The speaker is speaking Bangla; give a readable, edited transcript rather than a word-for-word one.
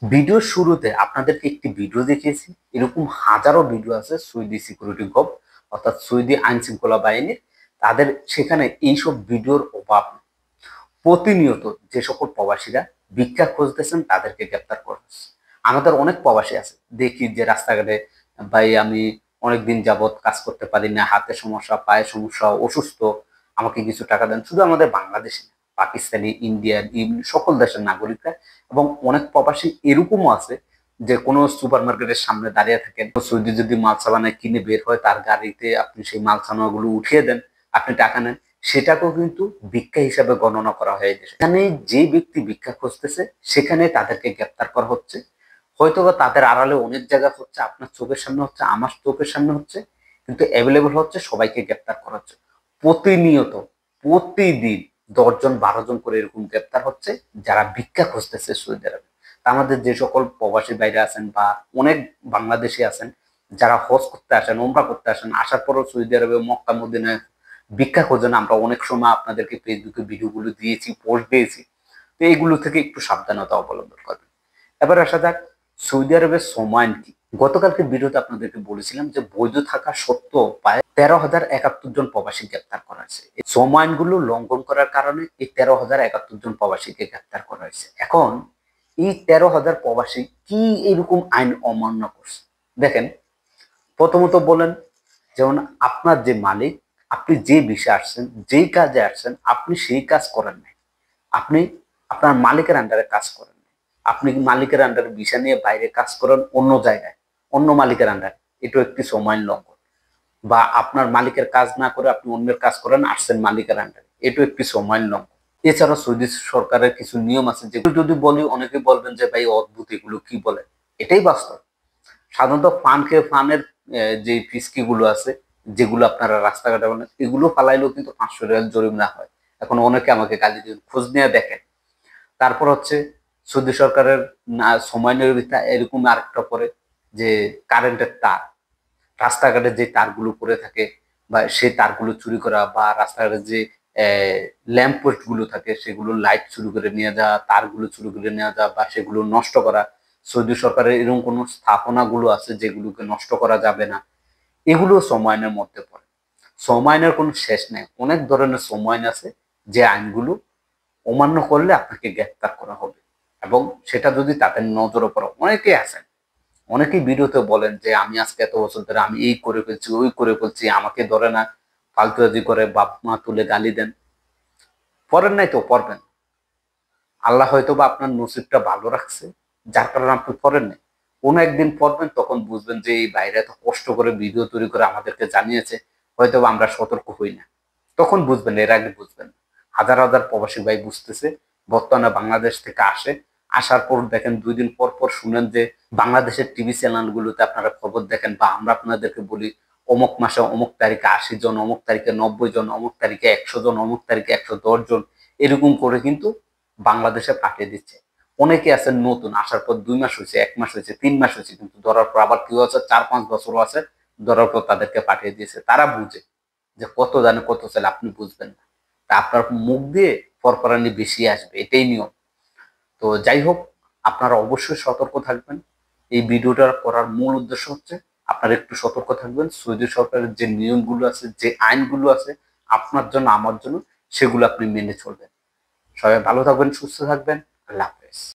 ভিডিওর শুরুতে আপনাদেরকে একটি ভিডিও দেখিয়েছি, এরকম হাজারো ভিডিও আছে সুইডি সিকিউরিটি কর্প অর্থাৎ সুইডি আইন শৃঙ্খলা বাহিনীর। তাদের সেখানে এইসব ভিডিওর অভাব নেই। প্রতিনিয়ত যে সকল প্রবাসীরা ভিক্ষা খুঁজতেছেন তাদেরকে গ্রেপ্তার করা হচ্ছে। আমাদের অনেক প্রবাসী আছে, দেখি যে রাস্তাঘাটে, ভাই আমি অনেকদিন যাবত কাজ করতে পারি না, হাতে সমস্যা, পায়ে সমস্যা, অসুস্থ, আমাকে কিছু টাকা দেন। শুধু আমাদের বাংলাদেশে না, পাকিস্তানি, ইন্ডিয়ান, সকল দেশের নাগরিকরা। এবং অনেক প্রবাসী এরকমও আছে যে কোনো সুপার মার্কেটের সামনে দাঁড়িয়ে থাকেন, সৌদি যদি মালসা বানায় কিনে বের হয়, তার গাড়িতে আপনি সেই মালসামাগুলো উঠিয়ে দেন, আপনি টাকা নেন, সেটাকেও কিন্তু ভিক্ষা হিসাবে গণনা করা হয়ে গেছে। এখানে যে ব্যক্তি ভিক্ষা খুঁজতেছে সেখানে তাদেরকে গ্রেপ্তার করা হচ্ছে। হয়তোবা তাদের আড়ালে অনেক জায়গা হচ্ছে, আপনার চোখের সামনে হচ্ছে, আমার চোখের সামনে হচ্ছে, কিন্তু অ্যাভেলেবল হচ্ছে, সবাইকে গ্রেপ্তার করা হচ্ছে। প্রতিনিয়ত, প্রতিদিন 10 জন 12 জন করে এরকম গ্রেপ্তার হচ্ছে যারা ভিক্ষা খুঁজতেছে সৌদি আরবে। আমাদের যে সকল প্রবাসী বাইরে আছেন বা অনেক বাংলাদেশি আছেন যারা হজ করতে আসেন, ওমরা করতে আসেন, আসার পরও সৌদি আরবে মক্কা মদিনায় ভিক্ষা খোঁজেন, আমরা অনেক সময় আপনাদেরকে ফেসবুকে ভিডিওগুলো দিয়েছি, পোস্ট দিয়েছি। তো এইগুলো থেকে একটু সাবধানতা অবলম্বন করবেন। এবার আসা যাক সৌদি আরবের সময় কি। গতকালকে ভিডিওতে আপনাদেরকে বলেছিলাম যে বৈধ থাকা সত্ত্বেও প্রায় 13,071 জন প্রবাসী গ্রেপ্তার করা হয়েছে। এই শ্রম আইনগুলো লঙ্ঘন করার কারণে এই 13,071 জন প্রবাসীকে গ্রেপ্তার করা হয়েছে। এখন এই 13,000 প্রবাসী কি এরকম আইন অমান্য করছে দেখেন। প্রথমত বলেন, যেমন আপনার যে মালিক, আপনি যে বিষয়ে আসছেন, যেই কাজে আসছেন, আপনি সেই কাজ করেন নাই, আপনি আপনার মালিকের আন্ডারে কাজ করেন নাই, আপনি মালিকের আন্ডারে ভিসা নিয়ে বাইরে কাজ করেন অন্য জায়গায়, অন্য মালিকের আন্ডারে, এটাও একটি সময় লঙ্ঘন। বা আপনার মালিকের কাজ না করে আপনি অন্যের কাজ করেন, আসছেন মালিকের আন্ডারে, এটাও একটি সময় লঙ্ঘন। এছাড়া সৌদি সরকারের কিছু নিয়ম আছে যেগুলো যদি বলি অনেকে বলবেন যে ভাই অদ্ভুত, এগুলো কি বলে। এটাই বাস্তব। সাধারণত ফানের যে ফিসকি গুলো আছে, যেগুলো আপনারা রাস্তাঘাটে বলেন, এগুলো ফালাইলেও কিন্তু 500 রিয়াল জরিমানা হয়। এখন অনেকে আমাকে গালি দিন, খোঁজ নিয়ে দেখেন। তারপর হচ্ছে সৌদি সরকারের সময় নির্ধারিত এরকম আরেকটা পরে যে কারেন্টের তার, রাস্তাঘাটে যে তারগুলো পড়ে থাকে বা সেই তারগুলো চুরি করা, বা রাস্তাঘাটে যে ল্যাম্প পোস্ট গুলো থাকে সেগুলো লাইট চুরি করে নিয়ে যাওয়া, তারগুলো চুরি করে নিয়ে যাওয়া বা সেগুলো নষ্ট করা। সৌদি সরকারের এরকম কোনো স্থাপনা গুলো আছে যেগুলোকে নষ্ট করা যাবে না, এগুলো শ্রম আইনের মধ্যে পড়ে। শ্রম আইনের কোনো শেষ নেই, অনেক ধরনের শ্রম আইন আছে যে আইনগুলো অমান্য করলে আপনাকে গ্রেপ্তার করা হবে। এবং সেটা যদি তাদের নজরে পড়ে, অনেকেই আছেন, অনেকেই ভিডিওতে বলেন যে আমি আজকে এত বছর ধরে আমি এই করে ফেলছি, ওই করে ফেলছি, আমাকে ধরে না, ফালতুবাজি করে বাপ মা তুলে গালি দেন। পড়েন নাই তো পড়বেন, আল্লাহ হয়তো বা আপনার নসিবটা ভালো রাখছে যার কারণে আপনি পড়েন নাই। কোনো একদিন পড়বেন, তখন বুঝবেন যে এই বাইরে এত কষ্ট করে ভিডিও তৈরি করে আমাদেরকে জানিয়েছে, হয়তো বা আমরা সতর্ক হই না, তখন বুঝবেন, এর আগে বুঝবেন না। হাজার হাজার প্রবাসী ভাই বুঝতেছে, বর্তমানে বাংলাদেশ থেকে আসে, আসার পর দেখেন 2 দিন পর পর শুনেন যে বাংলাদেশের টিভি চ্যানেলগুলোতে আপনারা খবর দেখেন, বা আমরা আপনাদেরকে বলি অমুক মাসে অমুক তারিখে 80 জন, অমুক তারিখে 90 জন, অমুক তারিখে 100 জন, অমুক তারিখে 110 জন, এরকম করে কিন্তু বাংলাদেশে পাঠিয়ে দিচ্ছে। অনেকে আছেন নতুন, আসার পর 2 মাস হয়েছে, 1 মাস হয়েছে, 3 মাস হয়েছে, কিন্তু ধরার পর আবার কেউ আছে 4-5 বছরও আছে, ধরার পর তাদেরকে পাঠিয়ে দিয়েছে। তারা বুঝে যে কত জানে কত চাইলে আপনি বুঝবেন না, তা আপনার মুখ দিয়ে ফরফরানি বেশি আসবে, এটাই নিয়ম। তো যাই হোক, আপনারা অবশ্যই সতর্ক থাকবেন। এই ভিডিওটা করার মূল উদ্দেশ্য হচ্ছে আপনারা একটু সতর্ক থাকবেন, সৌদি সরকারের যে নিয়মগুলো আছে, যে আইনগুলো আছে আপনার জন্য, আমার জন্য, সেগুলো আপনি মেনে চলবেন। সবাই ভালো থাকবেন, সুস্থ থাকবেন। আল্লাহ হাফেজ।